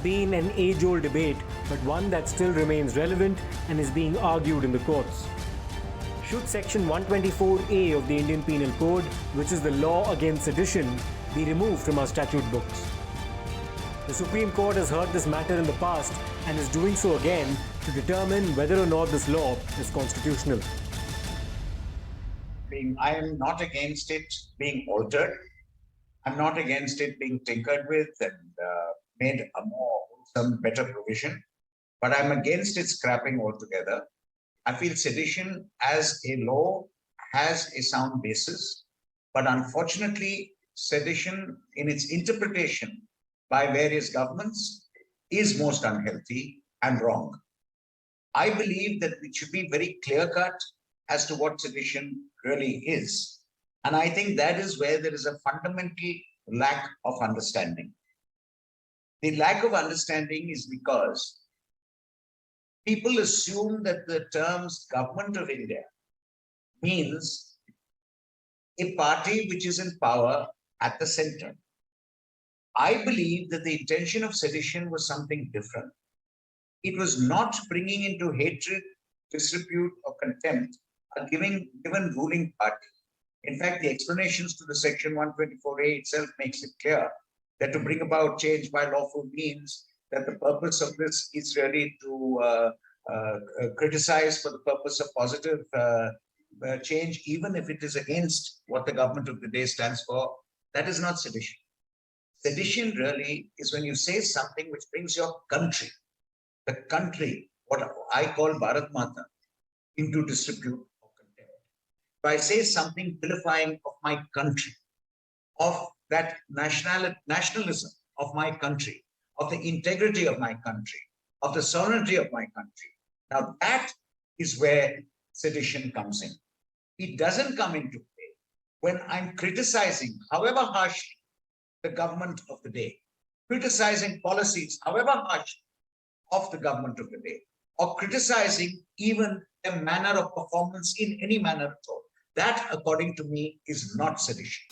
been an age-old debate, but one that still remains relevant and is being argued in the courts. Should Section 124A of the Indian Penal Code, which is the law against sedition, be removed from our statute books? The Supreme Court has heard this matter in the past and is doing so again to determine whether or not this law is constitutional. I am not against it being altered. I'm not against it being tinkered with and made a more wholesome, better provision. But I'm against its scrapping altogether. I feel sedition as a law has a sound basis, but unfortunately, sedition in its interpretation by various governments is most unhealthy and wrong. I believe that it should be very clear-cut as to what sedition really is. And I think that is where there is a fundamental lack of understanding. The lack of understanding is because people assume that the terms Government of India means a party which is in power at the center. I believe that the intention of sedition was something different. It was not bringing into hatred, disrepute, or contempt a given ruling party. In fact, the explanations to the Section 124A itself makes it clear that to bring about change by lawful means, that the purpose of this is really to criticize for the purpose of positive change, even if it is against what the government of the day stands for. That is not sedition. Sedition really is when you say something which brings your country, the country, what I call Bharat Mata, into disrepute or contempt. If I say something vilifying of my country, of that nationalism of my country, of the integrity of my country, of the sovereignty of my country, now that is where sedition comes in. It doesn't come into play when I'm criticizing, however harshly, the government of the day, criticizing policies, however harsh, of the government of the day, or criticizing even a manner of performance in any manner at all. That, according to me, is not sedition.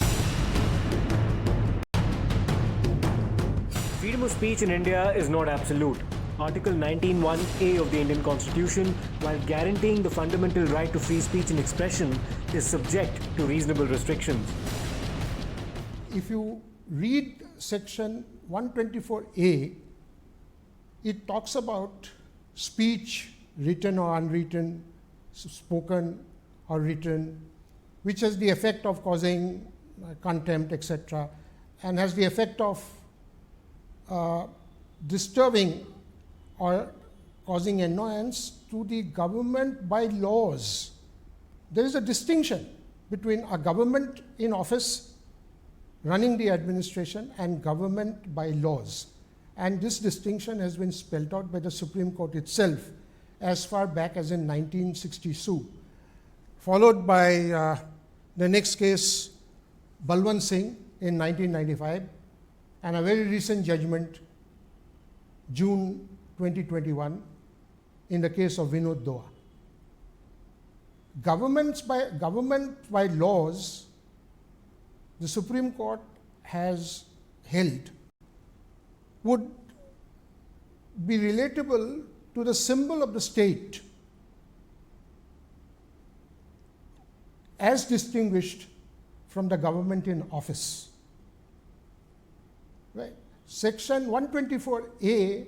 Freedom of speech in India is not absolute. Article 19(1)A of the Indian Constitution, while guaranteeing the fundamental right to free speech and expression, is subject to reasonable restrictions. If you read Section 124A, it talks about speech, written or unwritten, spoken or written, which has the effect of causing contempt, etc., and has the effect of disturbing or causing annoyance to the government by laws. There is a distinction between a government in office running the administration and government by laws. And this distinction has been spelled out by the Supreme Court itself as far back as in 1962, followed by the next case, Balwant Singh in 1995, and a very recent judgment, June 2021, in the case of Vinod Doa. Government by laws, the Supreme Court has held, would be relatable to the symbol of the state as distinguished from the government in office. Right? Section 124A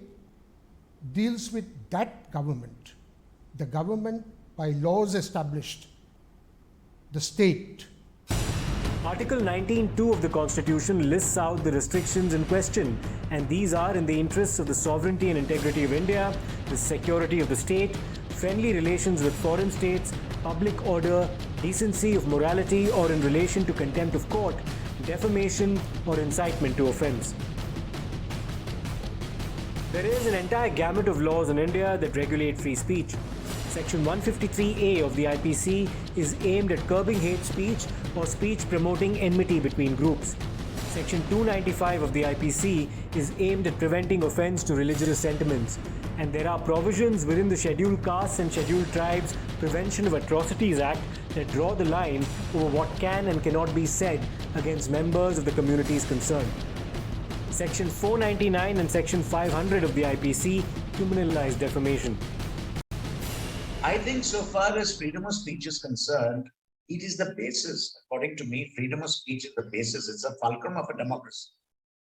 deals with that government, the government by laws established, the state. Article 19(2) of the Constitution lists out the restrictions in question, and these are in the interests of the sovereignty and integrity of India, the security of the state, friendly relations with foreign states, public order, decency of morality, or in relation to contempt of court, defamation, or incitement to offence. There is an entire gamut of laws in India that regulate free speech. Section 153A of the IPC is aimed at curbing hate speech or speech promoting enmity between groups. Section 295 of the IPC is aimed at preventing offence to religious sentiments. And there are provisions within the Scheduled Castes and Scheduled Tribes Prevention of Atrocities Act that draw the line over what can and cannot be said against members of the communities concerned. Section 499 and Section 500 of the IPC criminalize defamation. I think so far as freedom of speech is concerned, it is the basis. According to me, freedom of speech is the basis. It's a fulcrum of a democracy.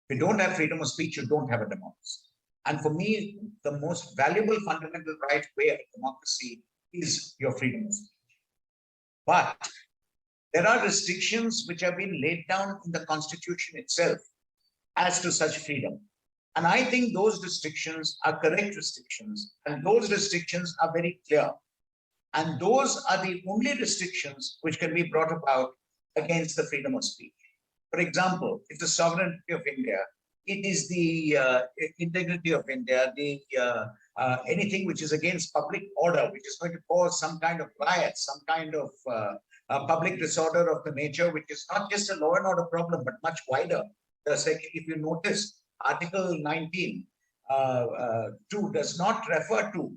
If you don't have freedom of speech, you don't have a democracy. And for me, the most valuable fundamental right way of democracy is your freedom of speech. But there are restrictions which have been laid down in the Constitution itself as to such freedom. And I think those restrictions are correct restrictions, and those restrictions are very clear. And those are the only restrictions which can be brought about against the freedom of speech. For example, if the sovereignty of India, it is the integrity of India, anything which is against public order, which is going to cause some kind of riot, some kind of public disorder of the nature, which is not just a law and order problem, but much wider. If you notice, Article 19 2 does not refer to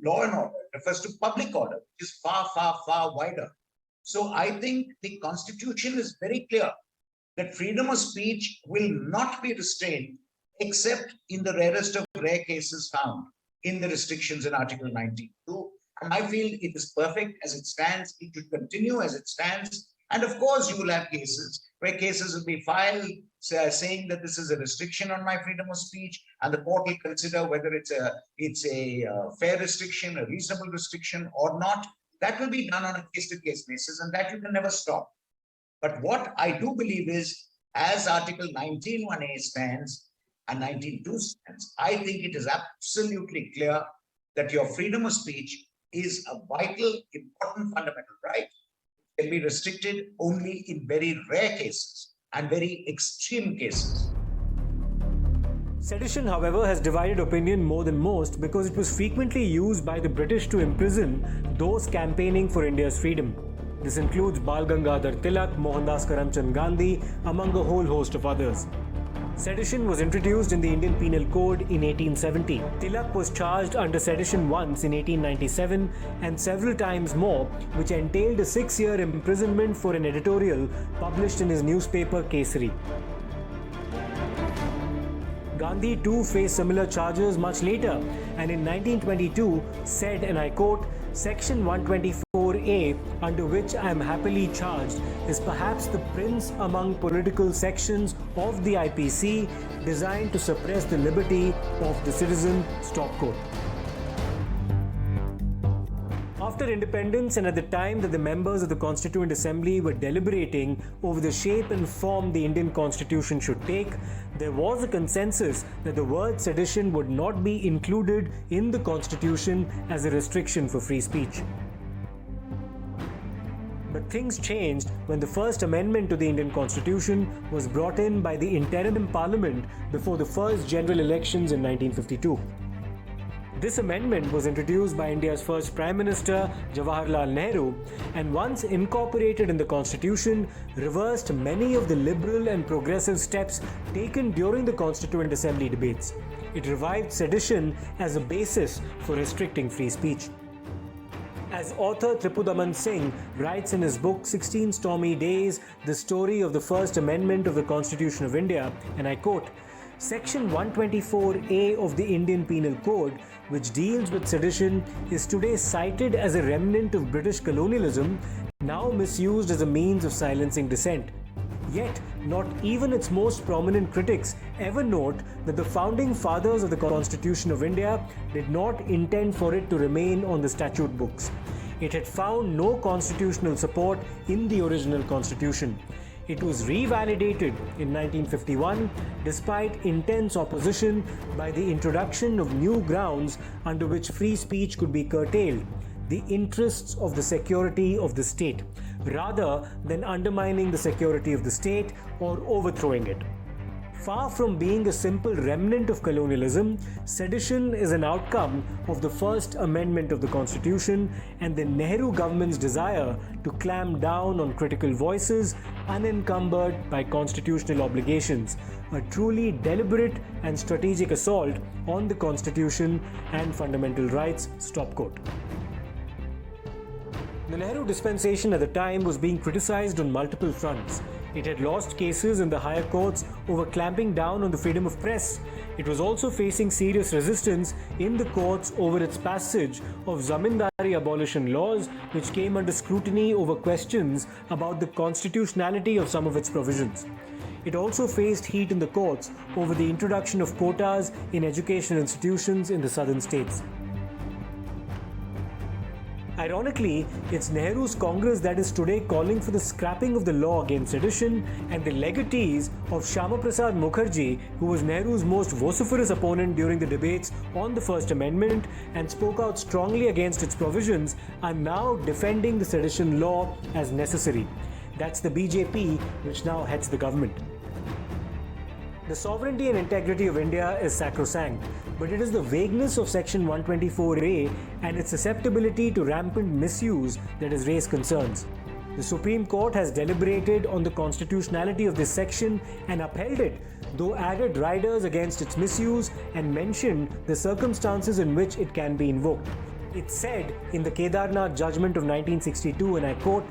law and order, it refers to public order, which is far, far, far wider. So I think the Constitution is very clear that freedom of speech will not be restrained except in the rarest of rare cases found in the restrictions in Article 19.2. And I feel it is perfect as it stands. It should continue as it stands. And of course, you will have cases where cases will be filed saying that this is a restriction on my freedom of speech, and the court will consider whether it's a fair restriction, a reasonable restriction or not. That will be done on a case-to-case basis, and that you can never stop. But what I do believe is, as Article 19.1a stands and 19.2 stands, I think it is absolutely clear that your freedom of speech is a vital, important fundamental right. It can be restricted only in very rare cases and very extreme cases. Sedition, however, has divided opinion more than most because it was frequently used by the British to imprison those campaigning for India's freedom. This includes Bal Gangadhar Tilak, Mohandas Karamchand Gandhi, among a whole host of others. Sedition was introduced in the Indian Penal Code in 1870. Tilak was charged under sedition once in 1897 and several times more, which entailed a 6-year imprisonment for an editorial published in his newspaper Kesari. Gandhi too faced similar charges much later, and in 1922 said, and I quote, Section 124A, under which I am happily charged, is perhaps the prince among political sections of the IPC designed to suppress the liberty of the citizen, stop quote. After independence, and at the time that the members of the Constituent Assembly were deliberating over the shape and form the Indian Constitution should take, there was a consensus that the word sedition would not be included in the Constitution as a restriction for free speech. But things changed when the first amendment to the Indian Constitution was brought in by the interim Parliament before the first general elections in 1952. This amendment was introduced by India's first Prime Minister, Jawaharlal Nehru, and once incorporated in the Constitution, reversed many of the liberal and progressive steps taken during the Constituent Assembly debates. It revived sedition as a basis for restricting free speech. As author Tripudaman Singh writes in his book 16 Stormy Days, the story of the First Amendment of the Constitution of India, and I quote, Section 124A of the Indian Penal Code, which deals with sedition, is today cited as a remnant of British colonialism, now misused as a means of silencing dissent. Yet, not even its most prominent critics ever note that the founding fathers of the Constitution of India did not intend for it to remain on the statute books. It had found no constitutional support in the original Constitution. It was revalidated in 1951 despite intense opposition by the introduction of new grounds under which free speech could be curtailed, the interests of the security of the state, rather than undermining the security of the state or overthrowing it. Far from being a simple remnant of colonialism, sedition is an outcome of the First Amendment of the Constitution and the Nehru government's desire to clamp down on critical voices unencumbered by constitutional obligations, a truly deliberate and strategic assault on the Constitution and fundamental rights, stop quote. The Nehru dispensation at the time was being criticized on multiple fronts. It had lost cases in the higher courts over clamping down on the freedom of press. It was also facing serious resistance in the courts over its passage of zamindari abolition laws, which came under scrutiny over questions about the constitutionality of some of its provisions. It also faced heat in the courts over the introduction of quotas in educational institutions in the southern states. Ironically, it's Nehru's Congress that is today calling for the scrapping of the law against sedition, and the legatees of Shyama Prasad Mukherjee, who was Nehru's most vociferous opponent during the debates on the First Amendment and spoke out strongly against its provisions, are now defending the sedition law as necessary. That's the BJP, which now heads the government. The sovereignty and integrity of India is sacrosanct, but it is the vagueness of Section 124A and its susceptibility to rampant misuse that has raised concerns. The Supreme Court has deliberated on the constitutionality of this section and upheld it, though added riders against its misuse and mentioned the circumstances in which it can be invoked. It said in the Kedarnath judgment of 1962, and I quote,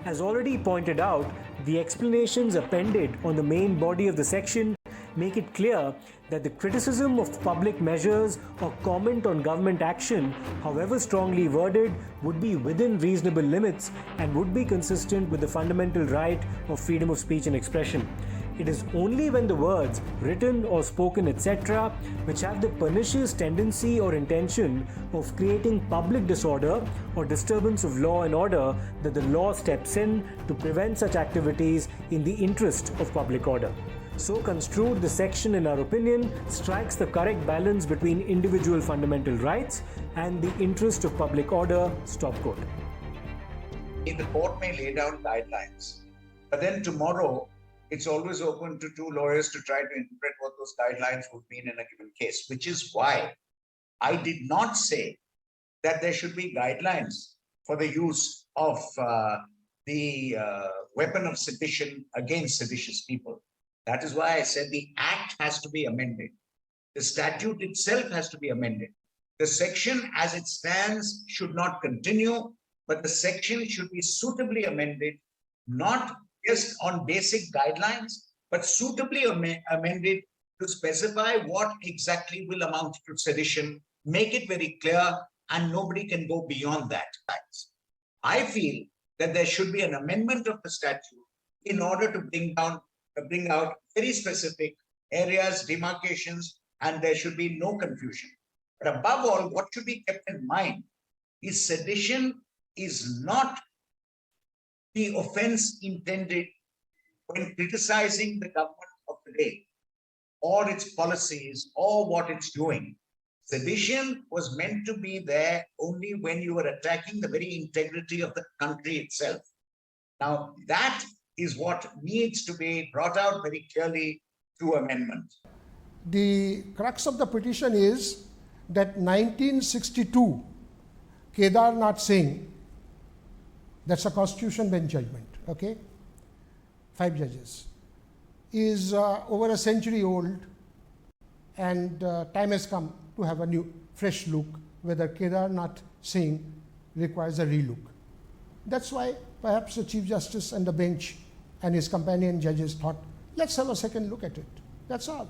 "As already pointed out, the explanations appended on the main body of the section make it clear that the criticism of public measures or comment on government action, however strongly worded, would be within reasonable limits and would be consistent with the fundamental right of freedom of speech and expression. It is only when the words, written or spoken, etc., which have the pernicious tendency or intention of creating public disorder or disturbance of law and order, that the law steps in to prevent such activities in the interest of public order." So construed, the section, in our opinion, strikes the correct balance between individual fundamental rights and the interest of public order. Stop quote. The court may lay down guidelines, but then tomorrow it's always open to two lawyers to try to interpret what those guidelines would mean in a given case, which is why I did not say that there should be guidelines for the use of the weapon of sedition against seditious people. That is why I said the act has to be amended. The statute itself has to be amended. The section as it stands should not continue, but the section should be suitably amended, not just on basic guidelines, but suitably amended to specify what exactly will amount to sedition, make it very clear, and nobody can go beyond that. I feel that there should be an amendment of the statute in order to bring out very specific areas, demarcations, and there should be no confusion. But above all, what should be kept in mind is sedition is not the offense intended when criticizing the government of the day or its policies or what it's doing. Sedition was meant to be there only when you were attacking the very integrity of the country itself. Now, that is what needs to be brought out very clearly through amendment. The crux of the petition is that 1962 Kedarnath Singh, that's a constitution bench judgment, okay, 5 judges, is over a century old, and time has come to have a new, fresh look, whether Kedarnath Singh requires a relook. That's why perhaps the Chief Justice and the bench and his companion judges thought, let's have a second look at it. That's all.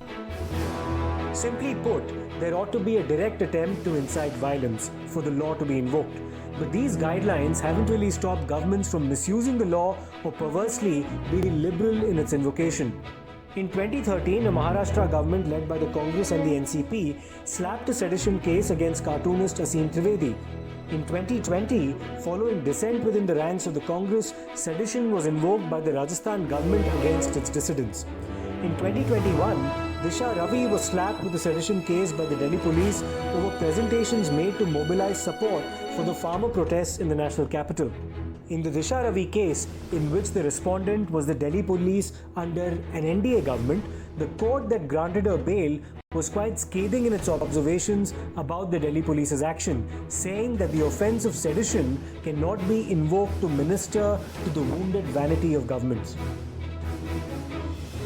Simply put, there ought to be a direct attempt to incite violence for the law to be invoked. But these guidelines haven't really stopped governments from misusing the law or perversely being liberal in its invocation. In 2013, a Maharashtra government led by the Congress and the NCP slapped a sedition case against cartoonist Asim Trivedi. In 2020, following dissent within the ranks of the Congress, sedition was invoked by the Rajasthan government against its dissidents. In 2021, Disha Ravi was slapped with a sedition case by the Delhi police over presentations made to mobilize support for the farmer protests in the national capital. In the Disha Ravi case, in which the respondent was the Delhi police under an NDA government, the court that granted her bail was quite scathing in its observations about the Delhi police's action, saying that the offence of sedition cannot be invoked to minister to the wounded vanity of governments.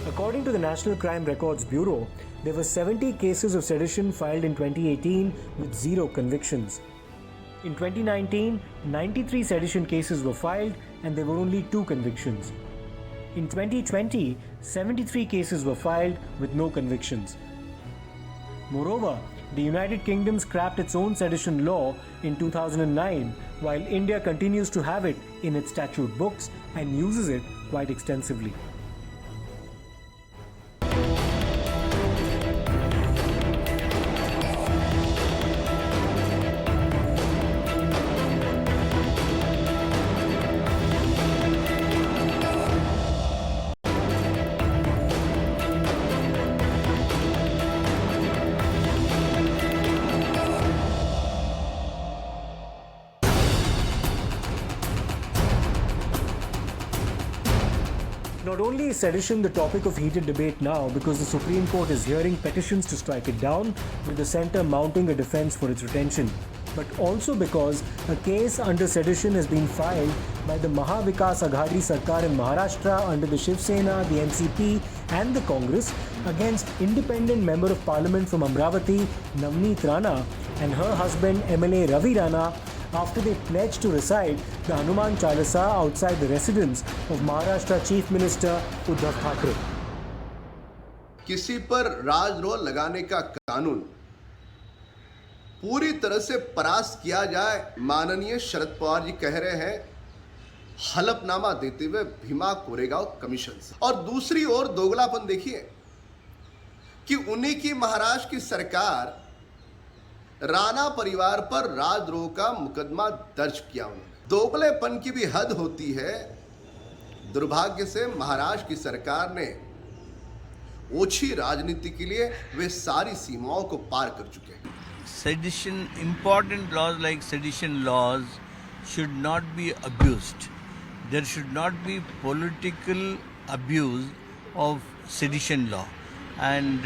According to the National Crime Records Bureau, there were 70 cases of sedition filed in 2018 with 0 convictions. In 2019, 93 sedition cases were filed and there were only 2 convictions. In 2020, 73 cases were filed with no convictions. Moreover, the United Kingdom scrapped its own sedition law in 2009, while India continues to have it in its statute books and uses it quite extensively. Not only is sedition the topic of heated debate now because the Supreme Court is hearing petitions to strike it down, with the centre mounting a defence for its retention, but also because a case under sedition has been filed by the Maha Vikas Aghadi Sarkar in Maharashtra under the Shiv Sena, the NCP and the Congress against independent Member of Parliament from Amravati, Navneet Rana, and her husband MLA Ravi Rana after they pledged to recite the Hanuman Chalisa outside the residence of Maharashtra Chief Minister Uddhav Thackeray. किसी पर राजद्रोह लगाने का कानून पूरी तरह से परास्त किया जाए, माननीय शरद पवार जी कह रहे हैं हलफनामा देते हुए भीमा कोरेगांव कमीशन से। और दूसरी ओर दोगलापन देखिए कि उन्हीं की महाराष्ट्र की सरकार राणा परिवार पर राजद्रोह का मुकदमा दर्ज किया उन्होंने। दोगलेपन की भी हद होती है। दुर्भाग्य से महाराष्ट्र की सरकार ने ओछी राजनीति के लिए वे सारी सीमाओं को पार कर चुके हैं। Sedition, important laws like sedition laws should not be abused. There should not be political abuse of sedition law, and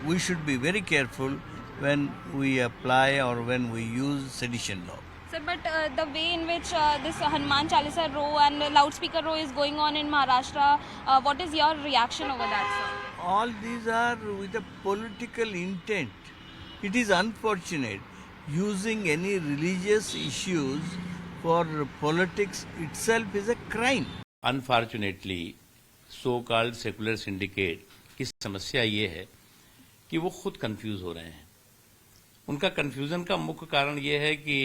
we should be very careful when we apply or when we use sedition law. Sir, but the way in which this Hanuman Chalisa row and loudspeaker row is going on in Maharashtra, what is your reaction over that, sir? All these are with a political intent. It is unfortunate using any religious issues for politics itself is a crime. Unfortunately, so-called secular syndicate की समस्या ये है कि वो खुद confuse हो रहे हैं। उनका कंफ्यूजन का मुख्य कारण ये है कि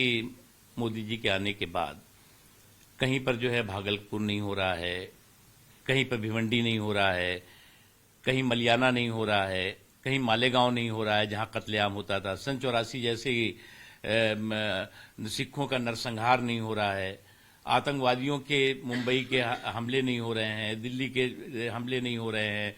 मोदी जी के आने के बाद कहीं पर जो है भागलपुर नहीं हो रहा है, कहीं पर भिवंडी नहीं हो रहा है, कहीं मलियाना नहीं हो रहा है, कहीं मालेगांव नहीं हो रहा है जहां कत्लेआम होता था। सन 84 जैसे ही सिखों का नरसंहार नहीं हो रहा है, आतंकवादियों के मुंबई के हमले नहीं हो रहे हैं, दिल्ली के हमले नहीं हो रहे हैं,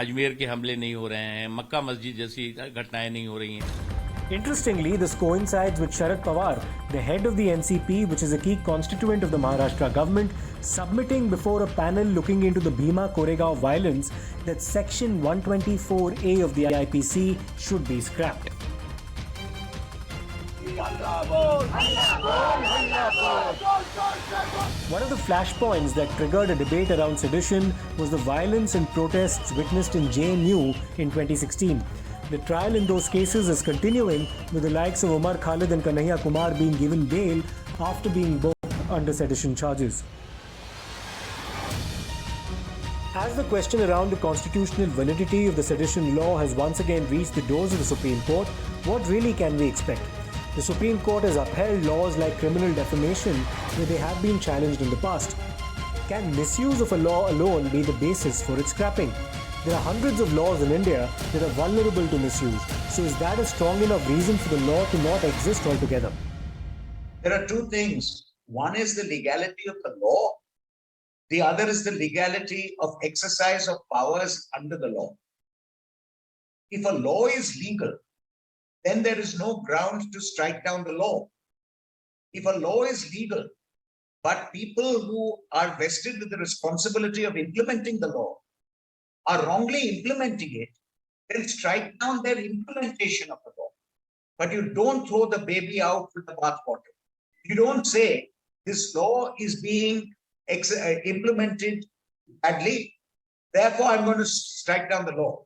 अजमेर के हमले नहीं हो रहे हैं, मक्का मस्जिद जैसी घटनाएं नहीं हो रही हैं। Interestingly, this coincides with Sharad Pawar, the head of the NCP, which is a key constituent of the Maharashtra government, submitting before a panel looking into the Bhima Koregaon violence that Section 124A of the IPC should be scrapped. One of the flashpoints that triggered a debate around sedition was the violence and protests witnessed in JNU in 2016. The trial in those cases is continuing, with the likes of Omar Khalid and Kanhaiya Kumar being given bail after being booked under sedition charges. As the question around the constitutional validity of the sedition law has once again reached the doors of the Supreme Court, what really can we expect? The Supreme Court has upheld laws like criminal defamation where they have been challenged in the past. Can misuse of a law alone be the basis for its scrapping? There are hundreds of laws in India that are vulnerable to misuse. So is that a strong enough reason for the law to not exist altogether? There are two things. One is the legality of the law. The other is the legality of exercise of powers under the law. If a law is legal, then there is no ground to strike down the law. If a law is legal, but people who are vested with the responsibility of implementing the law are wrongly implementing it, then strike down their implementation of the law. But you don't throw the baby out with the bathwater. You don't say this law is being implemented badly, therefore I'm going to strike down the law.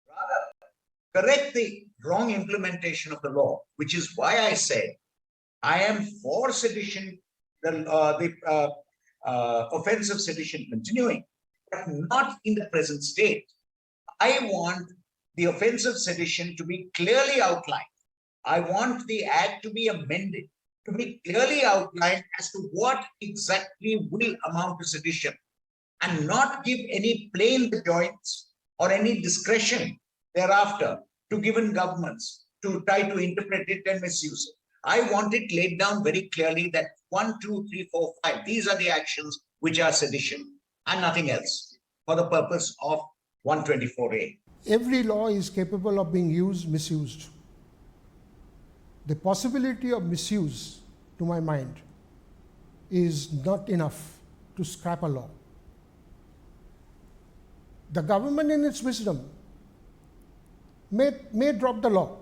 Rather, correct the wrong implementation of the law, which is why I said I am for sedition, the offense of sedition continuing. but not in the present state. I want the offense of sedition to be clearly outlined. I want the act to be amended, to be clearly outlined as to what exactly will amount to sedition, and not give any play in the joints or any discretion thereafter to given governments to try to interpret it and misuse it. I want it laid down very clearly that 1, 2, 3, 4, 5, these are the actions which are sedition and nothing else for the purpose of 124A. Every law is capable of being misused. The possibility of misuse, to my mind, is not enough to scrap a law. The government in its wisdom may drop the law,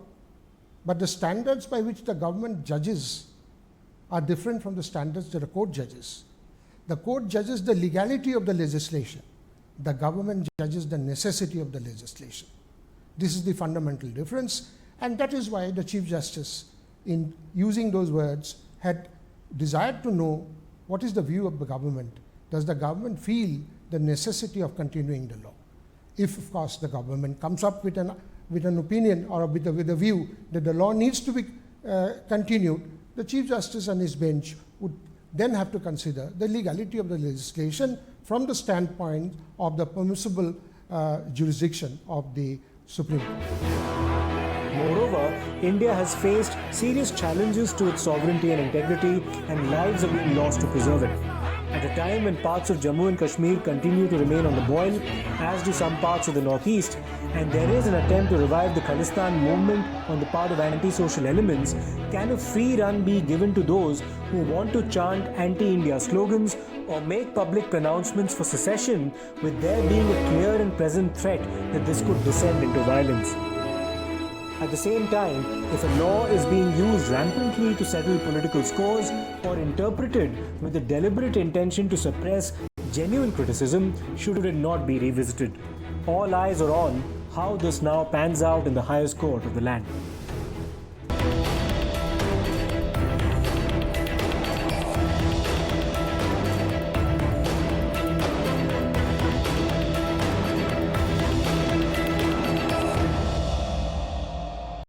but the standards by which the government judges are different from the standards that the court judges. The court judges the legality of the legislation. The government judges the necessity of the legislation. This is the fundamental difference, and that is why the Chief Justice, in using those words, had desired to know what is the view of the government. Does the government feel the necessity of continuing the law? If, of course, the government comes up with an opinion or with a view that the law needs to be continued, the Chief Justice and his bench would then have to consider the legality of the legislation from the standpoint of the permissible jurisdiction of the Supreme Court. Moreover, India has faced serious challenges to its sovereignty and integrity, and lives are being lost to preserve it. At a time when parts of Jammu and Kashmir continue to remain on the boil, as do some parts of the northeast, and there is an attempt to revive the Khalistan movement on the part of anti-social elements, can a free run be given to those who want to chant anti-India slogans or make public pronouncements for secession, with there being a clear and present threat that this could descend into violence? At the same time, if a law is being used rampantly to settle political scores or interpreted with a deliberate intention to suppress genuine criticism, should it not be revisited? All eyes are on how this now pans out in the highest court of the land.